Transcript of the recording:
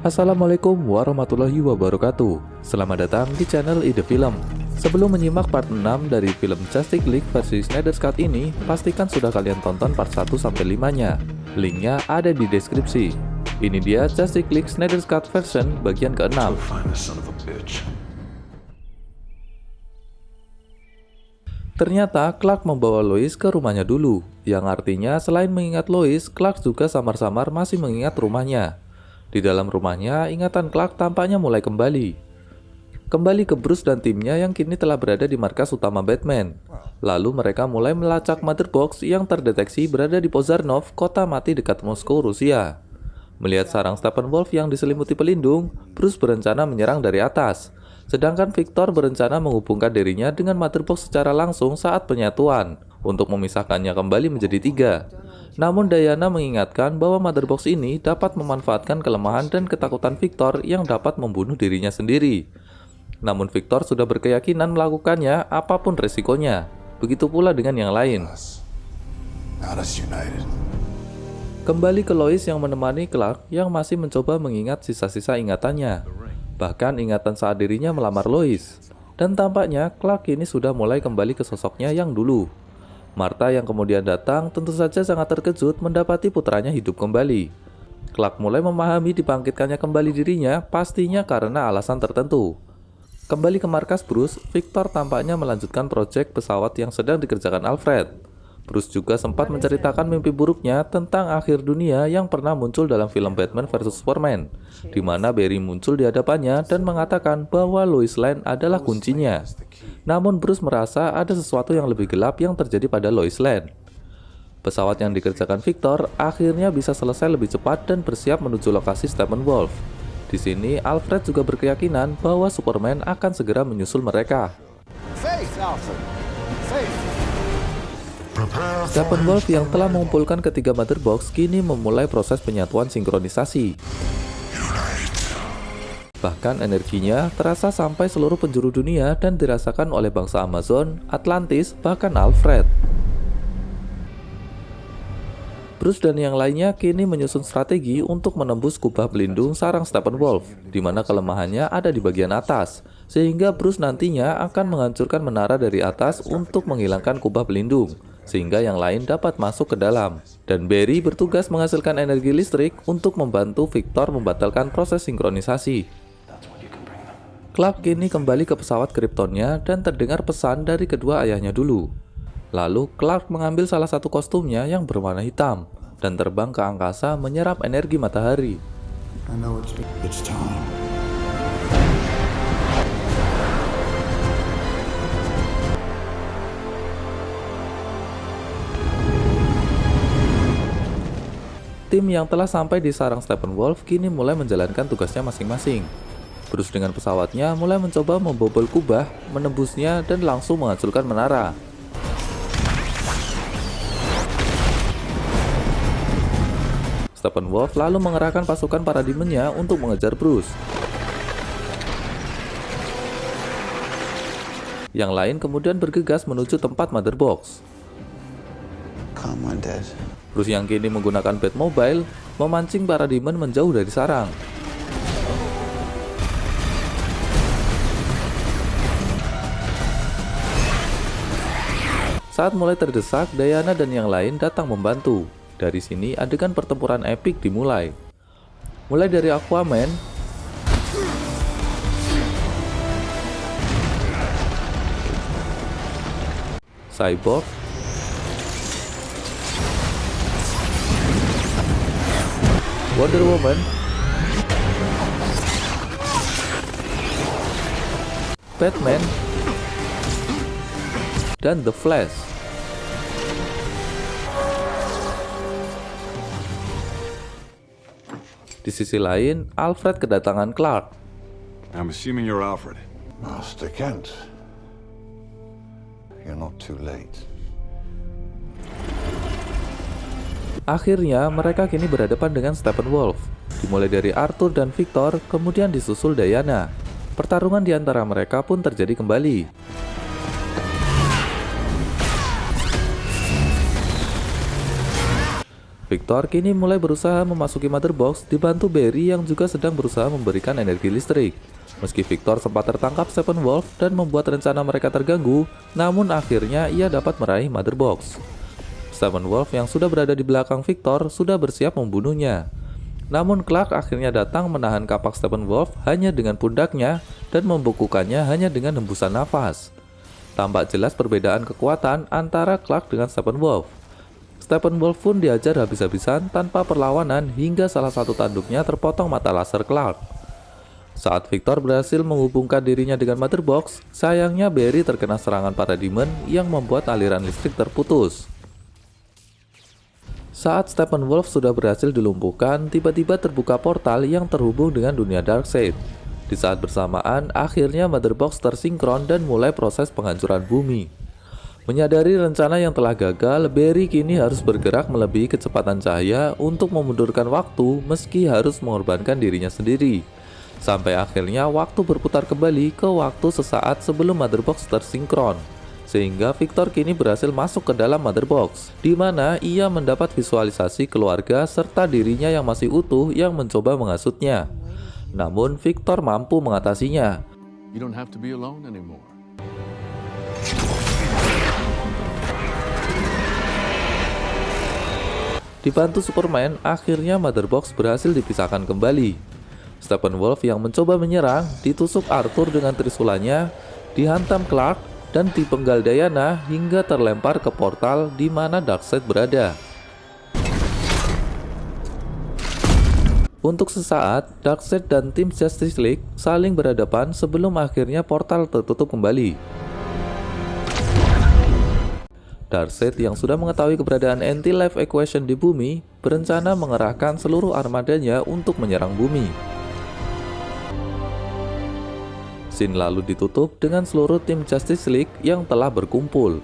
Assalamualaikum warahmatullahi wabarakatuh. Selamat datang di channel Ide Film. Sebelum menyimak part 6 dari film Justice League versi Snyder's Cut ini, pastikan sudah kalian tonton part 1-5-nya. Linknya ada di deskripsi. Ini dia Justice League Snyder's Cut version bagian ke-6. Ternyata Clark membawa Lois ke rumahnya dulu, yang artinya selain mengingat Lois, Clark juga samar-samar masih mengingat rumahnya. Di dalam rumahnya, ingatan Clark tampaknya mulai kembali. Kembali ke Bruce dan timnya yang kini telah berada di markas utama Batman. Lalu mereka mulai melacak Mother Box yang terdeteksi berada di Pozharnov, kota mati dekat Moskow, Rusia. Melihat sarang Steppenwolf yang diselimuti pelindung, Bruce berencana menyerang dari atas. Sedangkan Victor berencana menghubungkan dirinya dengan Mother Box secara langsung saat penyatuan, untuk memisahkannya kembali menjadi 3. Namun Diana mengingatkan bahwa Mother Box ini dapat memanfaatkan kelemahan dan ketakutan Victor yang dapat membunuh dirinya sendiri. Namun Victor sudah berkeyakinan melakukannya apapun resikonya. Begitu pula dengan yang lain. Kembali ke Lois yang menemani Clark yang masih mencoba mengingat sisa-sisa ingatannya. Bahkan ingatan saat dirinya melamar Lois. Dan tampaknya Clark kini sudah mulai kembali ke sosoknya yang dulu. Martha yang kemudian datang tentu saja sangat terkejut mendapati putranya hidup kembali. Clark mulai memahami dibangkitkannya kembali dirinya pastinya karena alasan tertentu. Kembali ke markas Bruce, Victor tampaknya melanjutkan proyek pesawat yang sedang dikerjakan Alfred. Bruce juga sempat menceritakan mimpi buruknya tentang akhir dunia yang pernah muncul dalam film Batman vs Superman, di mana Barry muncul di hadapannya dan mengatakan bahwa Lois Lane adalah kuncinya. Namun Bruce merasa ada sesuatu yang lebih gelap yang terjadi pada Lois Lane. Pesawat yang dikerjakan Victor akhirnya bisa selesai lebih cepat dan bersiap menuju lokasi Steppenwolf. Di sini Alfred juga berkeyakinan bahwa Superman akan segera menyusul mereka. Steppenwolf yang telah mengumpulkan ketiga Mother Box kini memulai proses penyatuan sinkronisasi. Bahkan energinya terasa sampai seluruh penjuru dunia dan dirasakan oleh bangsa Amazon, Atlantis, bahkan Alfred. Bruce dan yang lainnya kini menyusun strategi untuk menembus kubah pelindung sarang Steppenwolf, di mana kelemahannya ada di bagian atas, sehingga Bruce nantinya akan menghancurkan menara dari atas untuk menghilangkan kubah pelindung, sehingga yang lain dapat masuk ke dalam. Dan Barry bertugas menghasilkan energi listrik untuk membantu Victor membatalkan proses sinkronisasi. Clark kini kembali ke pesawat Kryptonnya dan terdengar pesan dari kedua ayahnya dulu. Lalu Clark mengambil salah satu kostumnya yang berwarna hitam dan terbang ke angkasa menyerap energi matahari. Tim yang telah sampai di sarang Steppenwolf kini mulai menjalankan tugasnya masing-masing. Bruce dengan pesawatnya mulai mencoba membobol kubah, menembusnya dan langsung menghancurkan menara. Steppenwolf lalu mengerahkan pasukan paradigmenya untuk mengejar Bruce. Yang lain kemudian bergegas menuju tempat Mother Box. Bruce yang kini menggunakan Batmobile memancing Parademon menjauh dari sarang. Saat mulai terdesak, Diana dan yang lain datang membantu. Dari sini adegan pertempuran epik dimulai. Mulai dari Aquaman, Cyborg, Wonder Woman, Batman, dan The Flash. Di sisi lain, Alfred kedatangan Clark. I'm assuming you're Alfred. Master Kent, you're not too late. Akhirnya, mereka kini berhadapan dengan Steppenwolf. Dimulai dari Arthur dan Victor, kemudian disusul Diana. Pertarungan di antara mereka pun terjadi kembali. Victor kini mulai berusaha memasuki Mother Box dibantu Barry yang juga sedang berusaha memberikan energi listrik. Meski Victor sempat tertangkap Steppenwolf dan membuat rencana mereka terganggu, namun akhirnya ia dapat meraih Mother Box. Steppenwolf yang sudah berada di belakang Victor sudah bersiap membunuhnya. Namun Clark akhirnya datang menahan kapak Steppenwolf hanya dengan pundaknya dan membukukannya hanya dengan hembusan nafas. Tampak jelas perbedaan kekuatan antara Clark dengan Steppenwolf. Steppenwolf pun diajar habis-habisan tanpa perlawanan hingga salah satu tanduknya terpotong mata laser Clark. Saat Victor berhasil menghubungkan dirinya dengan Mother Box, sayangnya Barry terkena serangan para demon yang membuat aliran listrik terputus. Saat Steppenwolf sudah berhasil dilumpuhkan, tiba-tiba terbuka portal yang terhubung dengan dunia Darkseid. Di saat bersamaan, akhirnya Mother Box tersinkron dan mulai proses penghancuran bumi. Menyadari rencana yang telah gagal, Barry kini harus bergerak melebihi kecepatan cahaya untuk memundurkan waktu meski harus mengorbankan dirinya sendiri. Sampai akhirnya waktu berputar kembali ke waktu sesaat sebelum Mother Box tersinkron. Sehingga Victor kini berhasil masuk ke dalam Mother Box, di mana ia mendapat visualisasi keluarga serta dirinya yang masih utuh yang mencoba menghasutnya. Namun Victor mampu mengatasinya. You don't have to be alone anymore. Dibantu Superman, akhirnya Mother Box berhasil dipisahkan kembali. Steppenwolf yang mencoba menyerang ditusuk Arthur dengan trisulannya, dihantam Clark, dan dipenggal Diana hingga terlempar ke portal di mana Darkseid berada. Untuk sesaat, Darkseid dan tim Justice League saling berhadapan sebelum akhirnya portal tertutup kembali. Darkseid yang sudah mengetahui keberadaan anti-life equation di bumi, berencana mengerahkan seluruh armadanya untuk menyerang bumi. Scene lalu ditutup dengan seluruh tim Justice League yang telah berkumpul.